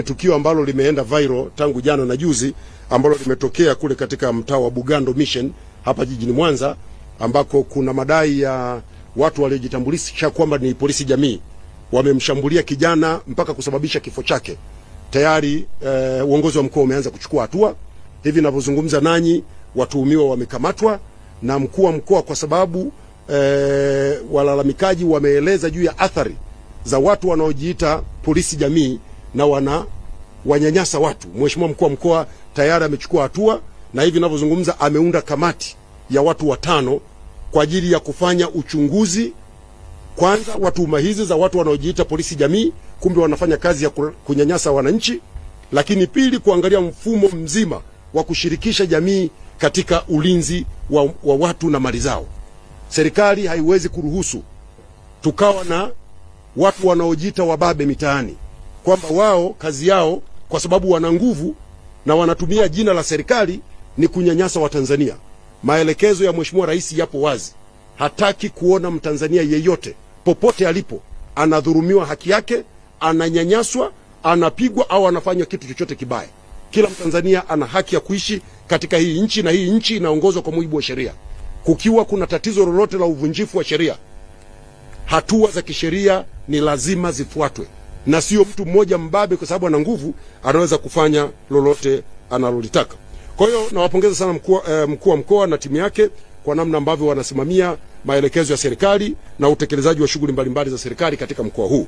Tukio ambalo limeenda viral tangu jana na juzi ambalo limetokea kule katika mtaa wa Bugando Mission hapa jijini Mwanza, ambako kuna madai ya watu waliojitambulisha kwamba ni polisi jamii wamemshambulia kijana mpaka kusababisha kifo chake. Tayari uongozi wa mkoa umeanza kuchukua hatua. Hivi ninavyozungumza nanyi, watuhumiwa wamekamatwa na mkuu wa mkoa, kwa sababu walalamikaji wameeleza juu ya athari za watu wanaojiita polisi jamii na wanyanyasa watu. Mheshimiwa mkuu wa mkoa tayari amechukua hatua, na hivi ninavyozungumza ameunda kamati ya watu 5 kwa ajili ya kufanya uchunguzi, kwanza wa tuhuma hizi za watu wanaojiita polisi jamii kumbe wanafanya kazi ya kunyanyasa wananchi, lakini pili, kuangalia mfumo mzima wa kushirikisha jamii katika ulinzi wa watu na mali zao. Serikali haiwezi kuruhusu tukawa na watu wanaojiita wababe mitaani, kwamba wao kazi yao kwa sababu wana nguvu na wanatumia jina la serikali ni kunyanyasa Watanzania. Maelekezo ya Mheshimiwa Rais yapo wazi. Hataki kuona Mtanzania yeyote popote alipo anadhulumiwa haki yake, ananyanyaswa, anapigwa au anafanywa kitu chochote kibaya. Kila Mtanzania ana haki ya kuishi katika hii nchi, na hii nchi inaongozwa kwa mujibu wa sheria. Kukiwa kuna tatizo lolote la uvunjifu wa sheria, hatua za kisheria ni lazima zifuatwe, na sio mtu mmoja mbabe kwa sababu ana nguvu anaweza kufanya lolote analolitaka. Kwa hiyo nawapongeza sana mkuu wa mkoa na timu yake kwa namna ambavyo wanasimamia maelekezo ya serikali na utekelezaji wa shughuli mbalimbali za serikali katika mkoa huu.